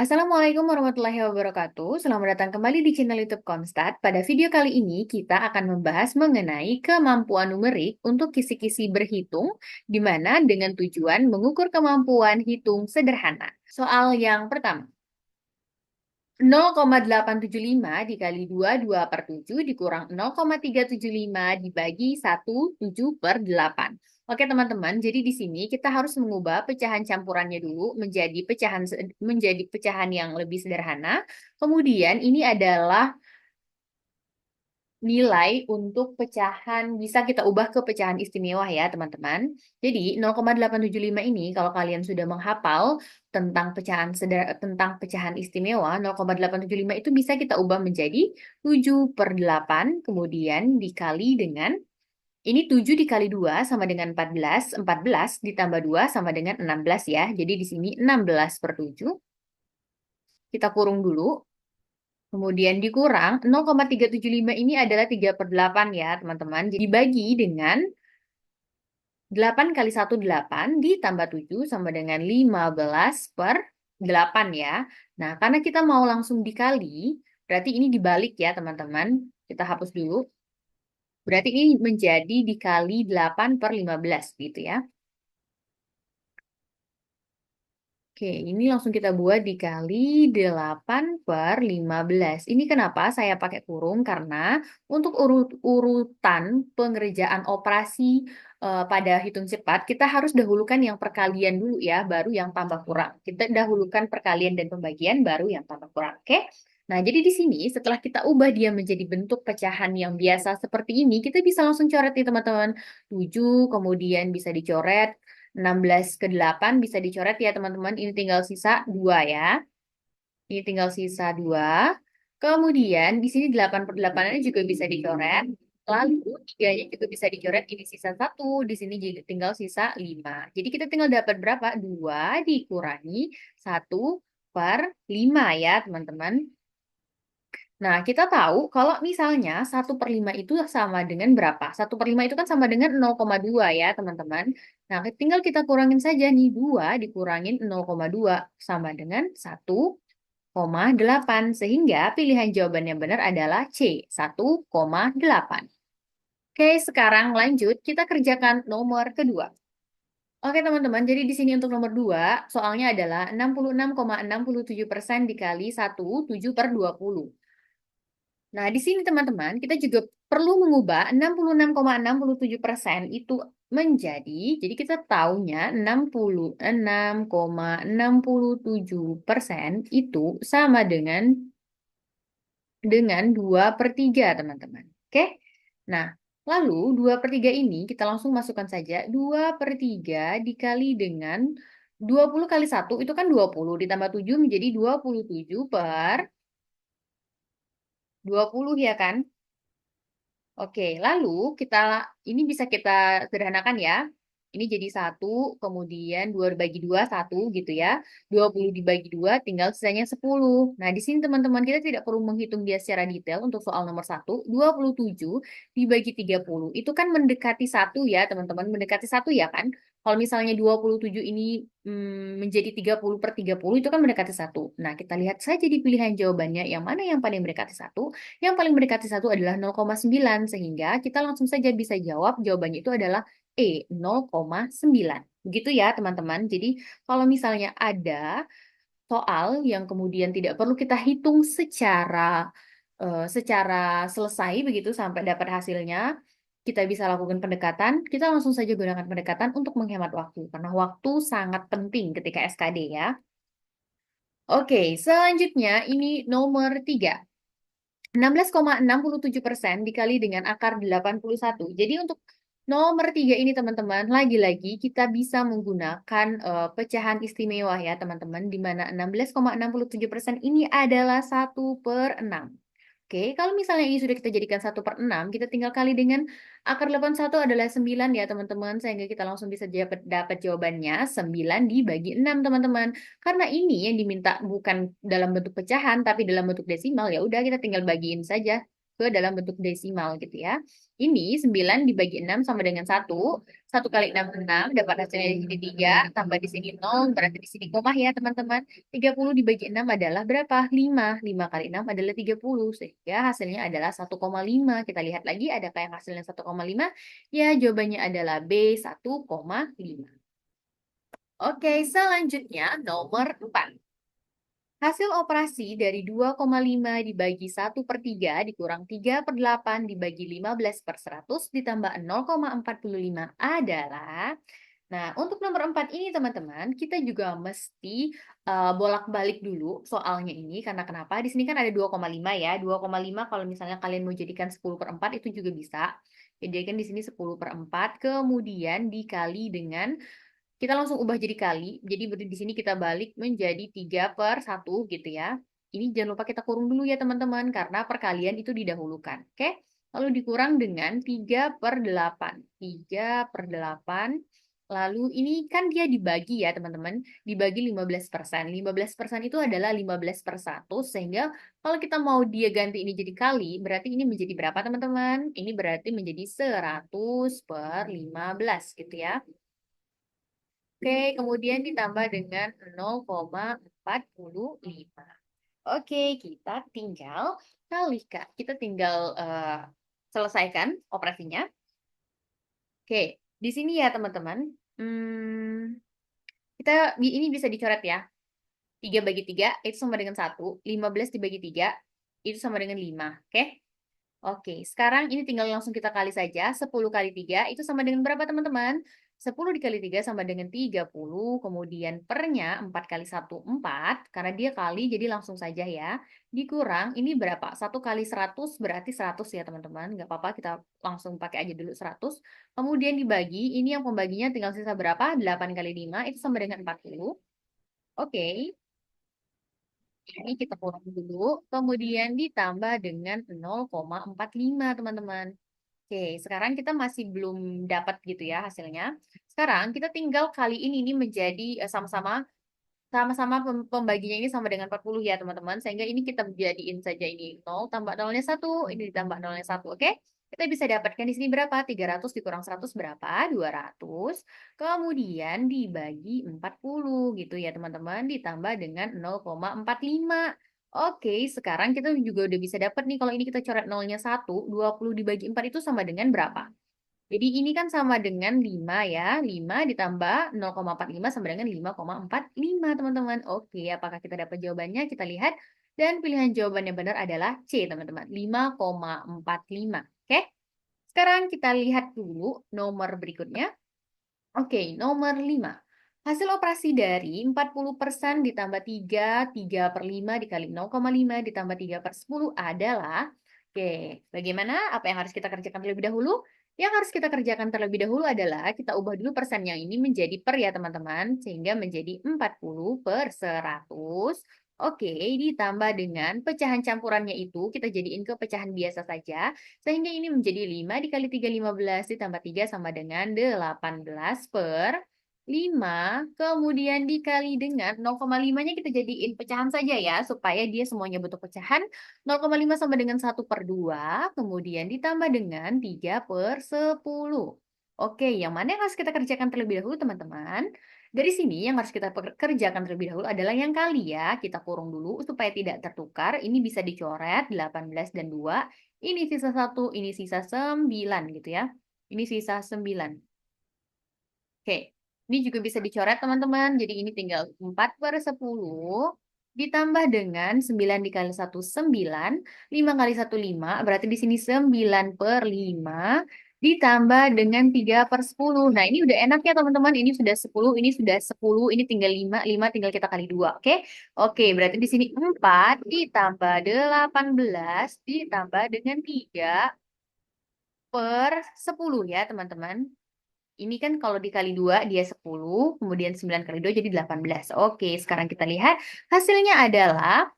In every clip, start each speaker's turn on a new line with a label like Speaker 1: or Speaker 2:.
Speaker 1: Assalamualaikum warahmatullahi wabarakatuh. Selamat datang kembali di channel YouTube Komstat. Pada video kali ini kita akan membahas mengenai kemampuan numerik untuk kisi-kisi berhitung, di mana dengan tujuan mengukur kemampuan hitung sederhana. Soal yang pertama. 0,875 dikali 2 per 7 dikurang 0,375 dibagi 1, 7 per 8. Oke teman-teman, jadi di sini kita harus mengubah pecahan campurannya dulu menjadi pecahan yang lebih sederhana. Kemudian ini adalah nilai untuk pecahan, bisa kita ubah ke pecahan istimewa ya teman-teman. Jadi 0,875 ini kalau kalian sudah menghafal tentang pecahan istimewa, 0,875 itu bisa kita ubah menjadi 7 per 8, kemudian dikali dengan, ini 7 dikali 2 sama dengan 14, 14 ditambah 2 sama dengan 16 ya. Jadi di sini 16 per 7, kita kurung dulu. Kemudian dikurang 0,375 ini adalah 3 per 8 ya teman-teman. Jadi dibagi dengan 8 kali 1 8 ditambah 7 sama dengan 15 per 8 ya. Nah karena kita mau langsung dikali, berarti ini dibalik ya teman-teman. Kita hapus dulu. Berarti ini menjadi dikali 8 per 15 gitu ya. Oke, ini langsung kita buat dikali 8 per 15. Ini kenapa saya pakai kurung? Karena untuk urutan pengerjaan operasi pada hitung cepat, kita harus dahulukan yang perkalian dulu ya, baru yang tambah kurang. Kita dahulukan perkalian dan pembagian, baru yang tambah kurang. Oke? Nah, jadi di sini setelah kita ubah dia menjadi bentuk pecahan yang biasa seperti ini, kita bisa langsung coret nih teman-teman. 7, kemudian bisa dicoret. 16 ke 8 bisa dicoret ya teman-teman. Ini tinggal sisa 2 ya. Ini tinggal sisa 2. Kemudian di sini 8 per 8 ini juga bisa dicoret. Lalu 3-nya juga bisa dicoret. Ini sisa 1. Di sini juga tinggal sisa 5. Jadi kita tinggal dapat berapa? 2 dikurangi 1 per 5 ya teman-teman. Nah, kita tahu kalau misalnya 1/5 itu sama dengan berapa? 1/5 itu kan sama dengan 0,2 ya, teman-teman. Nah, tinggal kita kurangin saja nih, 2 dikurangin 0,2 sama dengan 1,8. Sehingga pilihan jawaban yang benar adalah C, 1,8. Oke, sekarang lanjut, kita kerjakan nomor kedua. Oke, teman-teman, jadi di sini untuk nomor 2, soalnya adalah 66,67% dikali 1, 7 per 20. Nah, di sini teman-teman, kita juga perlu mengubah 66,67% itu menjadi, jadi kita taunya 66,67% itu sama dengan 2 per 3, teman-teman. Oke? Nah, lalu 2 per 3 ini kita langsung masukkan saja. 2 per 3 dikali dengan 20 kali 1, itu kan 20, ditambah 7 menjadi 27 per 20 ya kan? Oke, lalu ini bisa kita sederhanakan ya. Ini jadi 1, kemudian 2 dibagi 2, 1 gitu ya. 20 dibagi 2, tinggal sisanya 10. Nah, di sini teman-teman kita tidak perlu menghitung dia secara detail untuk soal nomor 1. 27 dibagi 30. Itu kan mendekati 1 ya, teman-teman. Mendekati 1 ya kan? Kalau misalnya 27 ini menjadi 30 per 30, itu kan mendekati 1. Nah, kita lihat saja di pilihan jawabannya yang mana yang paling mendekati 1. Yang paling mendekati 1 adalah 0,9, sehingga kita langsung saja bisa jawab jawabannya itu adalah E, 0,9. Begitu ya teman-teman. Jadi kalau misalnya ada soal yang kemudian tidak perlu kita hitung secara selesai begitu sampai dapat hasilnya, kita bisa lakukan pendekatan, kita langsung saja gunakan pendekatan untuk menghemat waktu, karena waktu sangat penting ketika SKD ya. Oke, selanjutnya ini nomor 3. 16,67% dikali dengan akar 81. Jadi untuk nomor 3 ini teman-teman, lagi-lagi kita bisa menggunakan pecahan istimewa ya teman-teman, di mana 16,67% ini adalah 1/6. Oke, kalau misalnya ini sudah kita jadikan 1/6, kita tinggal kali dengan akar 81 adalah 9 ya teman-teman, sehingga kita langsung bisa dapat jawabannya 9 dibagi 6 teman-teman. Karena ini yang diminta bukan dalam bentuk pecahan, tapi dalam bentuk desimal, ya udah kita tinggal bagiin saja ke dalam bentuk desimal gitu ya. Ini 9 dibagi 6 sama dengan 1. 1 kali 6, 6. Dapat hasilnya jadi 3. Tambah di sini 0, berarti di sini koma ya teman-teman. 30 dibagi 6 adalah berapa? 5. 5 kali 6 adalah 30. Sehingga hasilnya adalah 1,5. Kita lihat lagi, adakah yang hasilnya 1,5? Ya, jawabannya adalah B, 1,5. Oke, selanjutnya nomor 4. Hasil operasi dari 2,5 dibagi 1/3 dikurang 3/8 dibagi 15/100 ditambah 0,45 adalah... Nah, untuk nomor 4 ini teman-teman, kita juga mesti bolak-balik dulu soalnya ini. Karena kenapa? Di sini kan ada 2,5 ya. 2,5 kalau misalnya kalian mau jadikan 10/4 itu juga bisa. Jadi kan di sini 10/4, kemudian dikali dengan... Kita langsung ubah jadi kali. Jadi di sini kita balik menjadi 3/1 gitu ya. Ini jangan lupa kita kurung dulu ya teman-teman, karena perkalian itu didahulukan. Oke? Lalu dikurang dengan 3/8. 3/8. Lalu ini kan dia dibagi ya teman-teman. Dibagi 15%. 15% itu adalah 15/1. Sehingga kalau kita mau dia ganti ini jadi kali, berarti ini menjadi berapa teman-teman? Ini berarti menjadi 100/15 gitu ya. Oke, kemudian ditambah dengan 0,45. Oke, kita tinggal kalikan. Kita tinggal selesaikan operasinya. Oke, di sini ya teman-teman. Ini bisa dicoret ya. 3/3 itu sama dengan 1. 15 dibagi 3 itu sama dengan 5. Oke? Oke, sekarang ini tinggal langsung kita kali saja. 10 kali 3 itu sama dengan berapa teman-teman? 10 dikali 3 sama dengan 30. Kemudian pernya 4 kali 1, 4. Karena dia kali, jadi langsung saja ya. Dikurang, ini berapa? 1 kali 100 berarti 100 ya teman-teman. Nggak apa-apa, kita langsung pakai aja dulu 100. Kemudian dibagi, ini yang pembaginya tinggal sisa berapa? 8 kali 5 itu sama dengan 40. Oke. Ini kita kurang dulu, kemudian ditambah dengan 0,45 teman-teman. Oke, sekarang kita masih belum dapat gitu ya hasilnya. Sekarang kita tinggal kali ini menjadi sama-sama pembaginya ini sama dengan 40 ya teman-teman. Sehingga ini kita jadiin saja ini 0 tambah 0-nya 1, ini ditambah 0-nya 1, oke? Kita bisa dapatkan di sini berapa? 300 dikurang 100 berapa? 200. Kemudian dibagi 40 gitu ya teman-teman. Ditambah dengan 0,45. Oke, sekarang kita juga udah bisa dapat nih kalau ini kita coret 0-nya 1, 20 dibagi 4 itu sama dengan berapa? Jadi ini kan sama dengan 5 ya. 5 ditambah 0,45 sama dengan 5,45 teman-teman. Oke, apakah kita dapat jawabannya? Kita lihat. Dan pilihan jawabannya benar adalah C teman-teman. 5,45. Oke. Sekarang kita lihat dulu nomor berikutnya. Oke, nomor 5. Hasil operasi dari 40% ditambah 3/5 dikali 0,5 ditambah 3/10 adalah... Oke, bagaimana? Apa yang harus kita kerjakan terlebih dahulu? Yang harus kita kerjakan terlebih dahulu adalah kita ubah dulu persen yang ini menjadi per ya teman-teman. Sehingga menjadi 40/100. Oke, ditambah dengan pecahan campurannya itu kita jadiin ke pecahan biasa saja. Sehingga ini menjadi 5 dikali 3, 15 ditambah 3 sama dengan 18/5. Kemudian dikali dengan 0,5-nya kita jadiin pecahan saja ya. Supaya dia semuanya bentuk pecahan. 0,5 sama dengan 1/2. Kemudian ditambah dengan 3/10. Oke, yang mana yang harus kita kerjakan terlebih dahulu teman-teman? Dari sini yang harus kita kerjakan terlebih dahulu adalah yang kali ya. Kita kurung dulu supaya tidak tertukar. Ini bisa dicoret 18 dan 2. Ini sisa 1, ini sisa 9 gitu ya. Ini sisa 9. Oke, ini juga bisa dicoret teman-teman. Jadi ini tinggal 4/10 ditambah dengan 9 dikali 1, 9. 5 kali 1, 5. Berarti di sini 9/5 ditambah dengan 3/10. Nah, ini udah enak ya teman-teman. Ini sudah 10, ini sudah 10, ini tinggal 5, 5 tinggal kita kali 2, oke? Oke, berarti di sini 4 ditambah 18 ditambah dengan 3/10 ya teman-teman. Ini kan kalau dikali 2 dia 10, kemudian 9 kali 2 jadi 18. Oke, sekarang kita lihat hasilnya adalah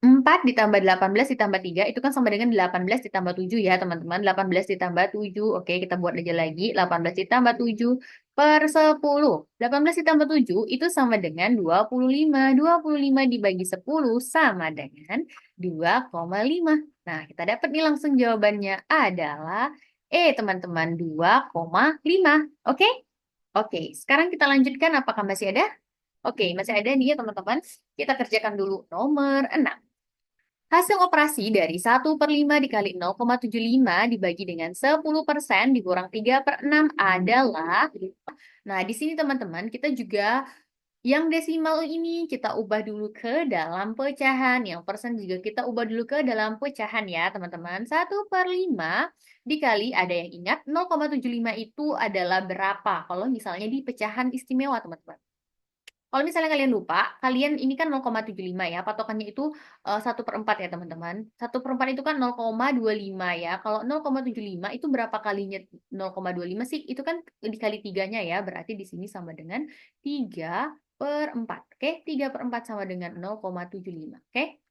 Speaker 1: 4 ditambah 18 ditambah 3 itu kan sama dengan 18 ditambah 7 ya teman-teman. 18 ditambah 7. Oke, kita buat aja lagi. 18 ditambah 7. per 10. 18 ditambah 7 itu sama dengan 25. 25 dibagi 10 sama dengan 2,5. Nah, kita dapat nih langsung jawabannya adalah teman-teman, 2,5. Oke? Oke, sekarang kita lanjutkan. Apakah masih ada? Oke, masih ada nih ya teman-teman. Kita kerjakan dulu nomor 6. Hasil operasi dari 1/5 dikali 0,75 dibagi dengan 10% dikurang 3/6 adalah... Nah, di sini teman-teman kita juga yang desimal ini kita ubah dulu ke dalam pecahan. Yang persen juga kita ubah dulu ke dalam pecahan ya teman-teman. 1/5 dikali, ada yang ingat 0,75 itu adalah berapa? Kalau misalnya di pecahan istimewa teman-teman. Kalau misalnya kalian lupa, kalian ini kan 0,75 ya, patokannya itu 1/4 ya teman-teman. 1/4 itu kan 0,25 ya. Kalau 0,75 itu berapa kalinya 0,25 sih? Itu kan dikali tiganya ya, berarti di sini sama dengan 3/4. Oke, 3/4 sama dengan 0,75. Oke?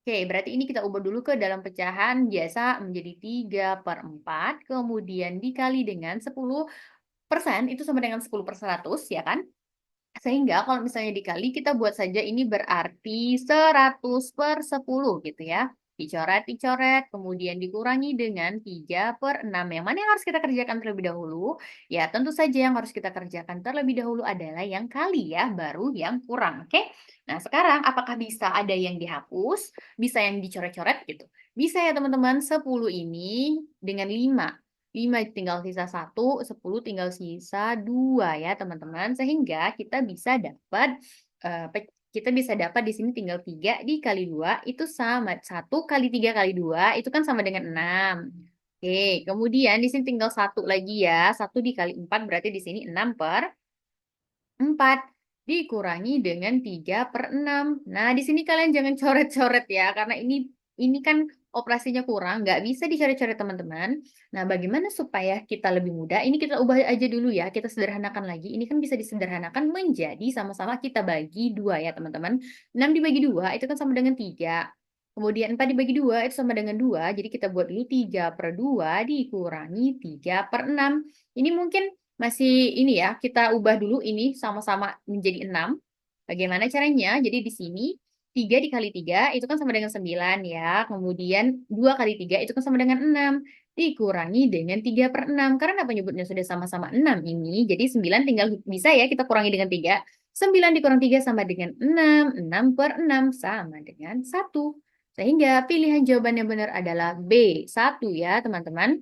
Speaker 1: Oke, berarti ini kita ubah dulu ke dalam pecahan biasa menjadi 3/4, kemudian dikali dengan 10%, itu sama dengan 10/100 ya kan? Sehingga kalau misalnya dikali, kita buat saja ini berarti 100/10 gitu ya. Dicoret-dicoret, kemudian dikurangi dengan 3/6. Yang mana yang harus kita kerjakan terlebih dahulu? Ya, tentu saja yang harus kita kerjakan terlebih dahulu adalah yang kali ya, baru yang kurang. Oke? Nah, sekarang apakah bisa ada yang dihapus? Bisa yang dicoret-coret gitu? Bisa ya teman-teman, 10 ini dengan 5. 5 tinggal sisa 1, 10 tinggal sisa 2 ya teman-teman. Sehingga kita bisa dapat di sini tinggal 3 dikali 2 itu sama 1 kali 3 kali 2 itu kan sama dengan 6. Oke, kemudian di sini tinggal 1 lagi ya. 1 dikali 4 berarti di sini 6/4 dikurangi dengan 3/6. Nah, di sini kalian jangan coret-coret ya, karena ini kan operasinya kurang, nggak bisa dicoret-coret teman-teman. Nah, bagaimana supaya kita lebih mudah? Ini kita ubah aja dulu ya, kita sederhanakan lagi. Ini kan bisa disederhanakan menjadi sama-sama kita bagi 2 ya teman-teman. 6 dibagi 2 itu kan sama dengan 3. Kemudian 4 dibagi 2 itu sama dengan 2. Jadi kita buat dulu 3/2 dikurangi 3/6. Ini mungkin masih ini ya, kita ubah dulu ini sama-sama menjadi 6. Bagaimana caranya? Jadi di sini 3 dikali 3 itu kan sama dengan 9 ya. Kemudian 2 kali 3 itu kan sama dengan 6. Dikurangi dengan 3/6. Karena penyebutnya sudah sama-sama 6 ini. Jadi 9 tinggal bisa ya kita kurangi dengan 3. 9 dikurang 3 sama dengan 6. 6/6 sama dengan 1. Sehingga pilihan jawaban yang benar adalah B, 1 ya teman-teman.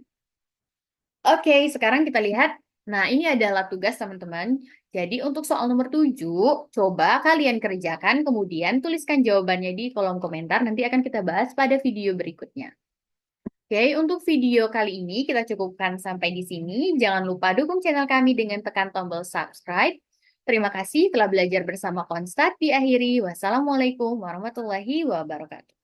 Speaker 1: Oke, sekarang kita lihat. Nah, ini adalah tugas teman-teman. Jadi untuk soal nomor 7, coba kalian kerjakan, kemudian tuliskan jawabannya di kolom komentar. Nanti akan kita bahas pada video berikutnya. Oke, untuk video kali ini kita cukupkan sampai di sini. Jangan lupa dukung channel kami dengan tekan tombol subscribe. Terima kasih telah belajar bersama Konstat. Diakhiri, wassalamualaikum warahmatullahi wabarakatuh.